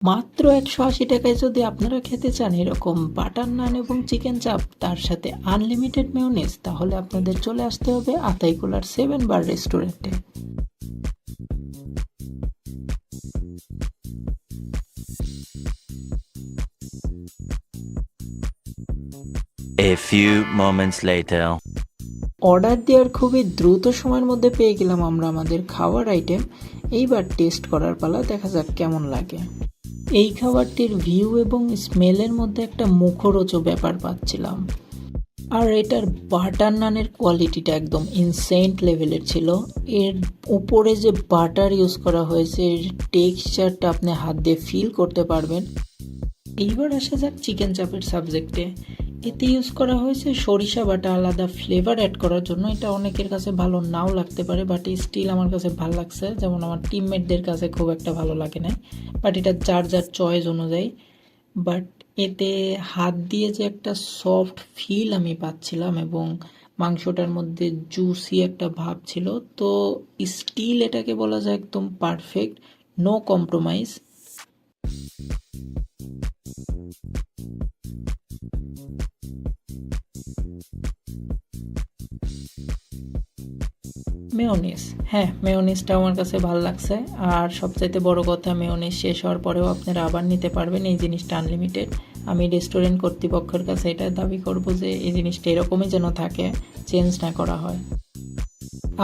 মাত্র ১৮০ টাকায় যদি আপনারা খেতে চান এরকম বাটার নান এবং চিকেন চাপ তার সাথে আনলিমিটেড মেয়োনিজ, তাহলে আপনাদের চলে আসতে হবে আতাইকুলার 7 বার রেস্টুরেন্টে। A few moments later. Order দেওয়ার খুবই দ্রুত সময়ের মধ্যে পেয়ে গেলাম আমরা আমাদের খাওয়ার আইটেম। এইবার টেস্ট করার পালা, দেখা যাক কেমন লাগে। এই খাবারটির ভিউ এবং স্মেলের মধ্যে একটা মুখরোচক ব্যাপার পাচ্ছিলাম। আর এটার বাটার নানের কোয়ালিটিটা একদম ইনসেন্ট লেভেলের ছিল। এর উপরে যে বাটার ইউজ করা হয়েছে, এর টেক্সচারটা আপনি হাত দিয়ে ফিল করতে পারবেন। এইবার আসা যাক চিকেন চাপের সাবজেক্টে। এতে ইউজ করা হয়েছে সরিষা বাটা, আলাদা ফ্লেভার অ্যাড করার জন্য। এটা অনেকের কাছে ভালো নাও লাগতে পারে, বাট স্টিল আমার কাছে ভালো লাগছে। যেমন আমার টিমমেটদের কাছে খুব একটা ভালো লাগে না, বাট এটা যার যার চয়েস অনুযায়ী। বাট এতে হাত দিয়ে যে একটা সফট ফিল আমি পাচ্ছিলাম এবং মাংসটার মধ্যে জুসি একটা ভাব ছিল, তো স্টিল এটাকে বলা যায় একদম পারফেক্ট, নো কম্প্রোমাইজ। মেয়োনিজ, হ্যাঁ মেয়োনিজটা আমার কাছে ভালো লাগছে। আর সবচাইতে বড় কথা, মেয়োনিজ শেষ হওয়ার পরেও আপনারা আবার নিতে পারবেন, এই জিনিসটা আনলিমিটেড। আমি রেস্টুরেন্ট কর্তৃপক্ষের কাছে এটা দাবি করব যে এই জিনিসটা এরকমই যেন থাকে, চেঞ্জ না করা হয়।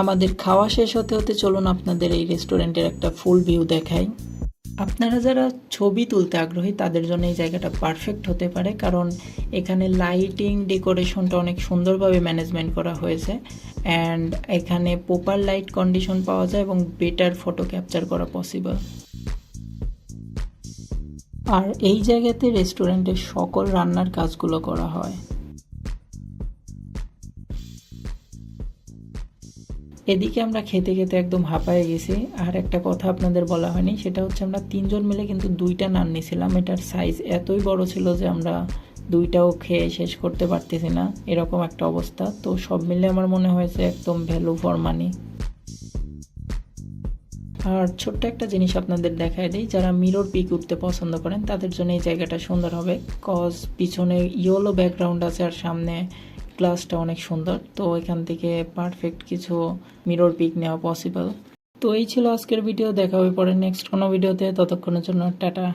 আমাদের খাওয়া শেষ হতে হতে চলুন আপনাদের এই রেস্টুরেন্টের একটা ফুল ভিউ দেখাই। আপনারা যারা ছবি তুলতে আগ্রহী তাদের জন্য এই জায়গাটা পারফেক্ট হতে পারে, কারণ এখানে লাইটিং ডেকোরেশনটা অনেক সুন্দরভাবে ম্যানেজমেন্ট করা হয়েছে। অ্যান্ড এখানে প্রপার লাইট কন্ডিশন পাওয়া যায় এবং বেটার ফটো ক্যাপচার করা পসিবল। আর এই জায়গাতে রেস্টুরেন্টের সকল রান্নার কাজগুলো করা হয়। এদিকে আমরা খেতে খেতে একদম হাঁপায়ে গেছি। আর একটা কথা আপনাদের বলা হয়নি, সেটা হচ্ছে আমরা 3 জন মিলে কিন্তু 2টা নান নিয়েছিলাম। এটার সাইজ এতই বড় ছিল যে আমরা 2টাও খেয়ে শেষ করতে পারতেছি না, এরকম একটা অবস্থা। তো সব মিলে আমার মনে হয়েছে একদম ভ্যালু ফর মানি। আর ছোট্ট একটা জিনিস আপনাদের দেখায় দিই, যারা মিরর পিক উঠতে পছন্দ করেন তাদের জন্য এই জায়গাটা সুন্দর হবে, কজ পিছনে ইয়েলো ব্যাকগ্রাউন্ড আছে আর সামনে গ্লাসটা অনেক সুন্দর। তো এখান থেকে পারফেক্ট কিছু মিরর পিক নেওয়া পসিবল। তো এই ছিল আজকের ভিডিও, দেখা হবে পরে নেক্সট কোনো ভিডিওতে। ততক্ষণের জন্য টাটা।